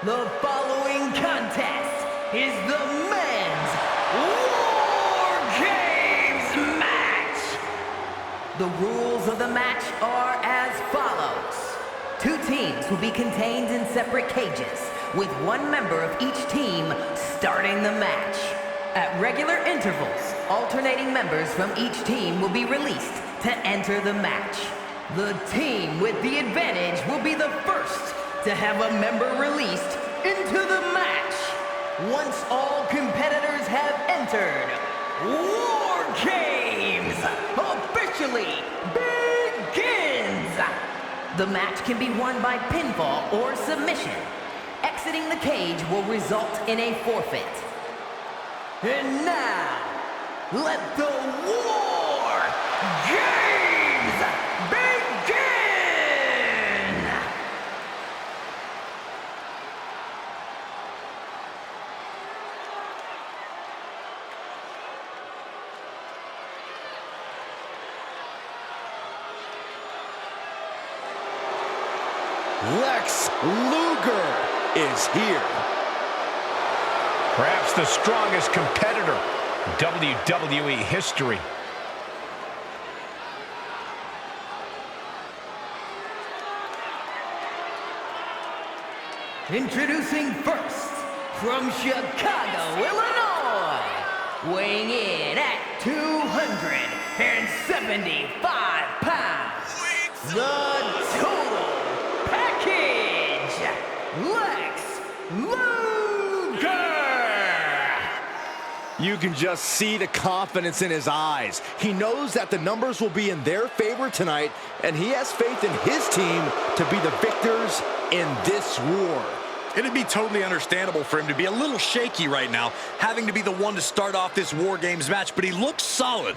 The following contest is the men's WarGames match. The rules of the match are as follows. 2 teams will be contained in separate cages, with 1 member of each team starting the match. At regular intervals, alternating members from each team will be released to enter the match. The team with the advantage will be the first to have a member released into the match. Once all competitors have entered, WarGames officially begins! The match can be won by pinfall or submission. Exiting the cage will result in a forfeit. And now, let the WarGames begin! Lex Luger is here. Perhaps the strongest competitor in WWE history. Introducing first, from Chicago, Illinois, weighing in at 275 pounds, the total package, Lex Luger! You can just see the confidence in his eyes. He knows that the numbers will be in their favor tonight, and he has faith in his team to be the victors in this war. It'd be totally understandable for him to be a little shaky right now, having to be the one to start off this WarGames match, but he looks solid.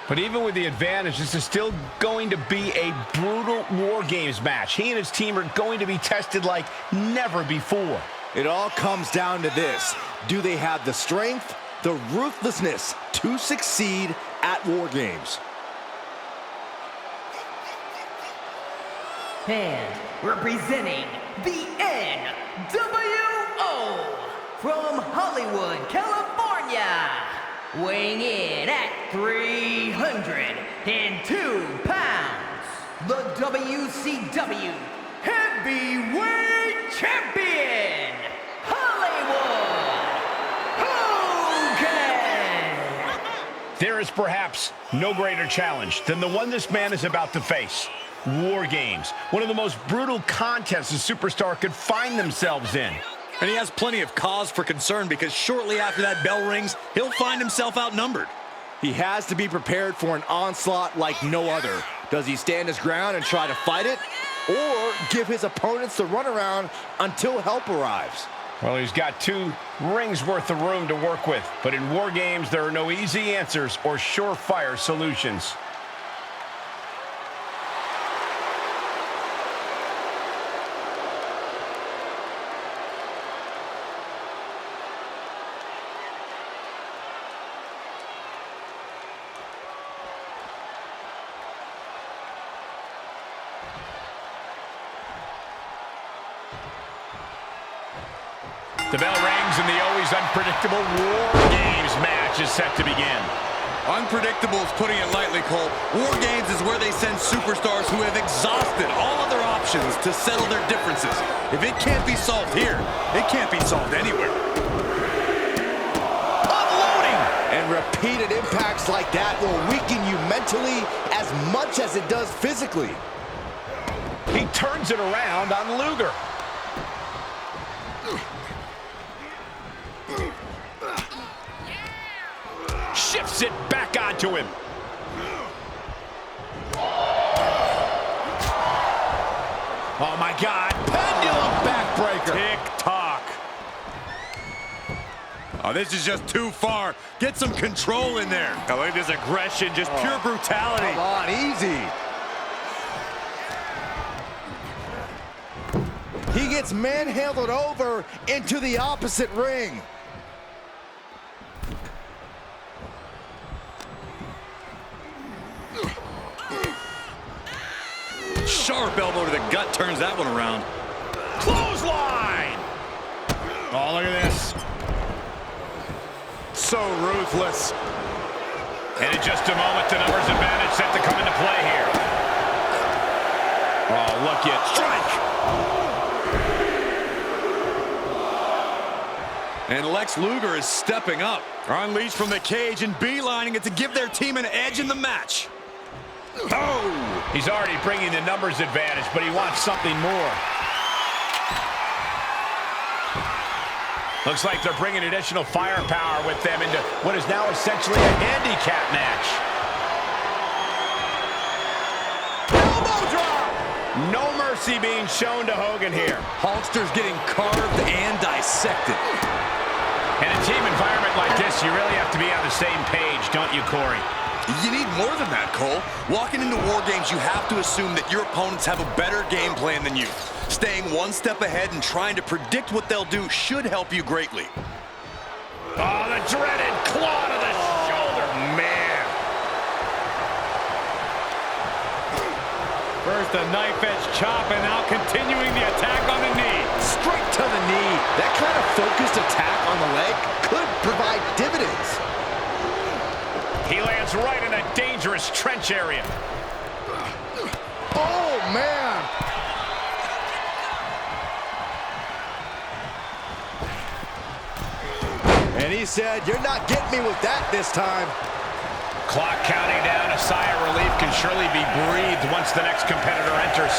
But even with the advantage, this is still going to be a brutal WarGames match. He and his team are going to be tested like never before. It all comes down to this. Do they have the strength, the ruthlessness to succeed at WarGames? And representing the NWO from Hollywood, California, weighing in at 302 pounds, the WCW Heavyweight Champion, Hollywood Hogan! There is perhaps no greater challenge than the one this man is about to face. WarGames, one of the most brutal contests a superstar could find themselves in. And he has plenty of cause for concern because shortly after that bell rings, he'll find himself outnumbered. He has to be prepared for an onslaught like no other. Does he stand his ground and try to fight it? Or give his opponents the runaround until help arrives? Well, he's got 2 rings worth of room to work with. But in WarGames, there are no easy answers or surefire solutions. The bell rings and the always unpredictable WarGames match is set to begin. Unpredictable is putting it lightly, Cole. WarGames is where they send superstars who have exhausted all other options to settle their differences. If it can't be solved here, it can't be solved anywhere. Unloading! And repeated impacts like that will weaken you mentally as much as it does physically. He turns it around on Luger. Shifts it back onto him. Oh my God, pendulum backbreaker. Tick-tock. Oh, this is just too far. Get some control in there. I like this aggression, just pure brutality. Come on, easy. He gets manhandled over into the opposite ring. Sharp elbow to the gut turns that one around. Clothesline! Oh, look at this. So ruthless. And in just a moment, the numbers advantage set to come into play here. Oh, look at strike. And Lex Luger is stepping up. Unleashed from the cage and beelining it to give their team an edge in the match. Oh! He's already bringing the numbers advantage, but he wants something more. Looks like they're bringing additional firepower with them into what is now essentially a handicap match. Elbow drop! No mercy being shown to Hogan here. Hulkster's getting carved and dissected. In a team environment like this, you really have to be on the same page, don't you, Corey? You need more than that, Cole. Walking into War Games, you have to assume that your opponents have a better game plan than you. Staying one step ahead and trying to predict what they'll do should help you greatly. Oh, the dreaded claw to the shoulder. Man. First a knife edge chop, and now continuing the attack on the knee. Straight to the knee. That kind of focused attack on the leg could provide dividends. He lands right in a dangerous trench area. Oh, man. And he said, "You're not getting me with that this time." Clock counting down. A sigh of relief can surely be breathed once the next competitor enters.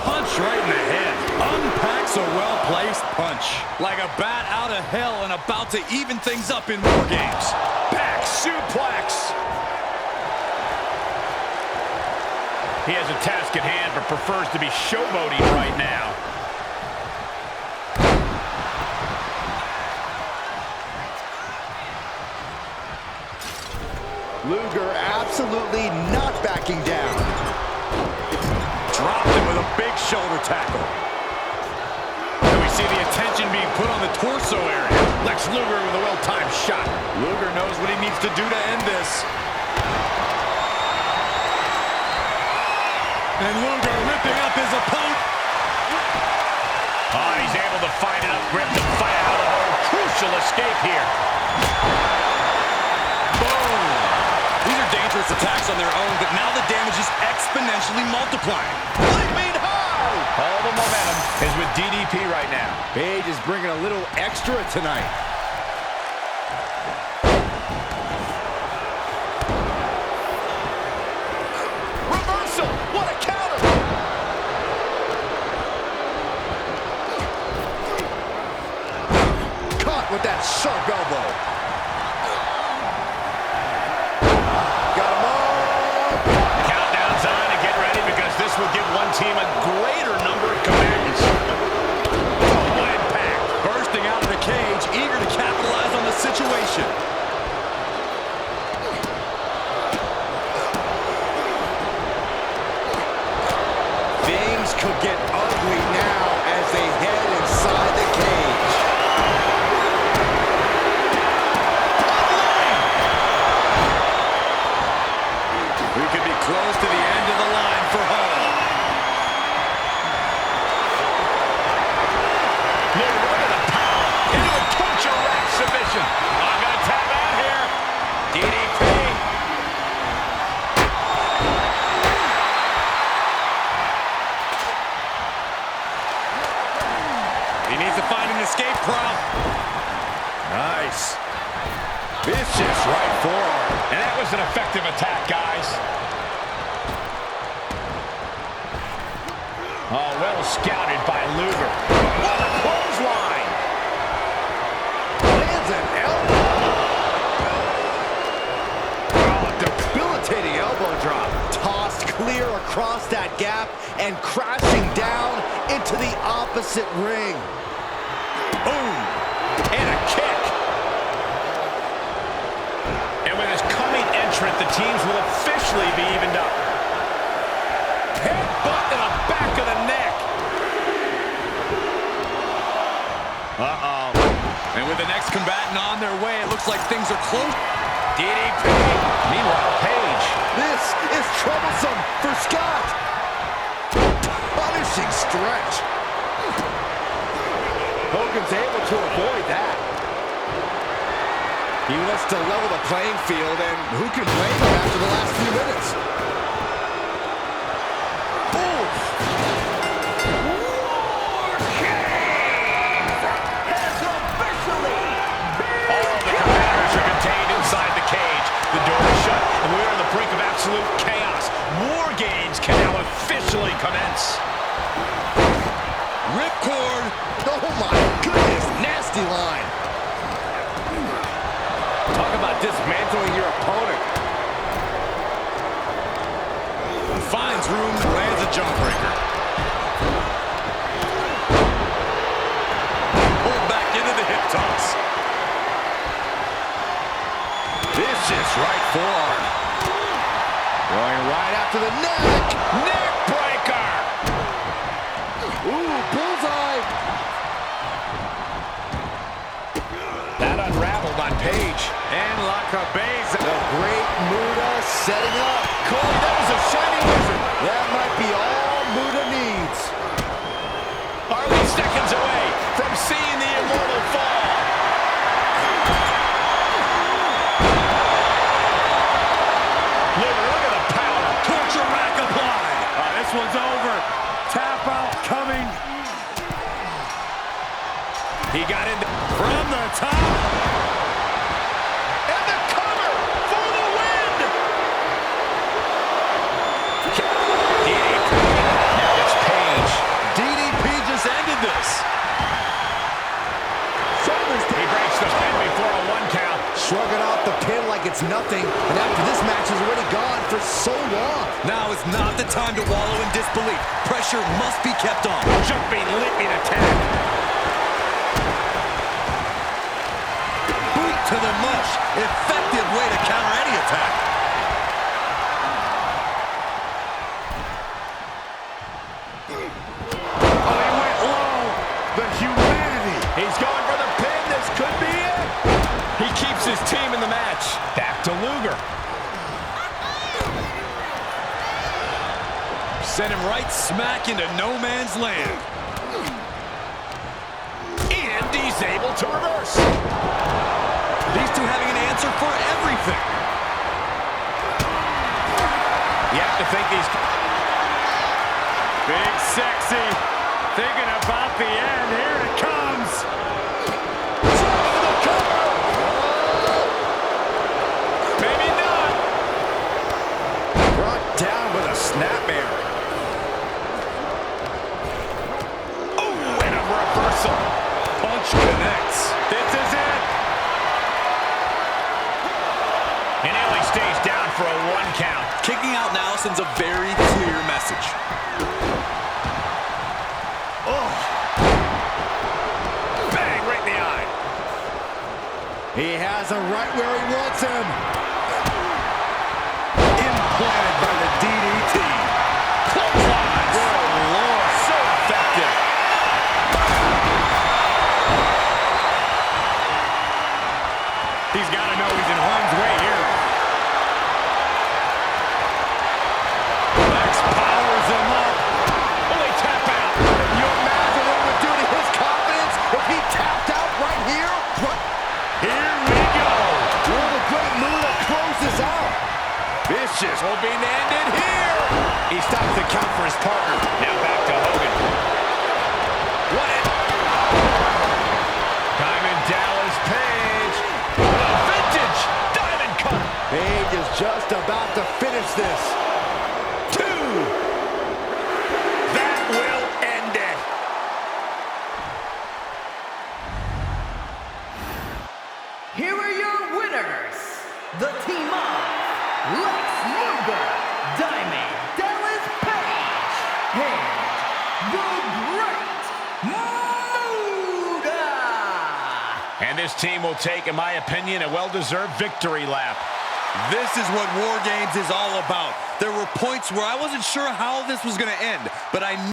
Punch right in the head. Unpacks a well-placed punch. Like a bat out of hell and about to even things up in War Games. Back suplex. He has a task at hand, but prefers to be showboating right now. Luger absolutely not backing down. Dropped him with a big shoulder tackle. And we see the attention being put on the torso area. Lex Luger with a well-timed shot. Luger knows what he needs to do to end this. And Luger ripping up his opponent. Oh, he's able to find enough grip to fight out a whole crucial escape here. Boom! These are dangerous attacks on their own, but now the damage is exponentially multiplying. Flaming high! All the momentum is with DDP right now. Page is bringing a little extra tonight. Reversal! What a counter! Caught with that sharp elbow. Got him on! Countdown's on to get ready because this will give one team a greater number of combatants. Oh, what impact. Bursting out of the cage, eager to capitalize on the situation. Things could get ugly now as they head inside the cage. We could be close to the end of the line for Hall. Luger, look at the power. Into a torture rack submission. I'm going to tap out here. DDP. He needs to find an escape prop. Nice. Vicious right forearm. And that was an effective attack, guys. Oh, well scouted by Luger. What a clothesline. Lands an elbow. Oh, debilitating elbow drop. Tossed clear across that gap and crashing down into the opposite ring. Boom. And a kick. And with his coming entrant, the teams will officially be evened up. Headbutt to the back of the neck. Uh-oh. And with the next combatant on their way, it looks like things are close. DDP. Meanwhile, Page. This is troublesome for Scott. Punishing stretch. Hogan's able to avoid that. He wants to level the playing field, and who can blame him after the last few minutes? The door is shut, and we're on the brink of absolute chaos. War Games can now officially commence. Ripcord. Oh, my goodness. Nasty line. Talk about dismantling your opponent. Finds room, lands a jawbreaker. Pulled back into the hip toss. Vicious right forearm. Going right after the neck. Neck breaker. Ooh, bullseye. That unraveled on Page. And Lacabeza. The great Muda setting up. Cole, that was a shining wizard. That might be all Muda needs. Are we seconds away from seeing the immortal fall? Look at the power. Torture rack applied. This one's over. Tap out coming. He got in From the top. and the cover for the win. DDP. Now it's Page. DDP just ended this. He breaks the pin before a 1 count. Shrugging off the pin like it's nothing. And after this match is already gone for so long. Now is not the time to wallow in disbelief. Pressure must be kept on. Jumping, leaping attack. Boot to the mush. Effective way to counter any attack. Oh, he went low. The humanity. He's going for the pin. This could be it. He keeps his team in the match. Back to Luger. Send him right smack into no man's land. And he's able to reverse. These two having an answer for everything. You have to think these... Big Sexy. Thinking about the end. Here it comes. Maybe not. Brought down with a snapmare. Oh, and a reversal. Punch connects. This is it. And Ellie stays down for a 1 count. Kicking out now sends a very clear message. Bang, right in the eye. He has him right where he wants him. Implanted by the DDT. Clotheslines. Good Lord. So effective. He's got to know he's in harm's way here. Max powers him up. Will they tap out? You imagine what it would do to his confidence if he tapped out right here? Here we go. Will the great Muda close this out? Vicious will be ended here. He stops the count for his partner. Now back to Hogan. What it? Diamond Dallas Page. A vintage diamond cutter. Page is just about to finish this. 2. That will end it. Here are your winners. The team of Lex Luger, Diamond Dallas Page, and the Great Muda. And this team will take, in my opinion, a well-deserved victory lap. This is what War Games is all about. There were points where I wasn't sure how this was going to end, but I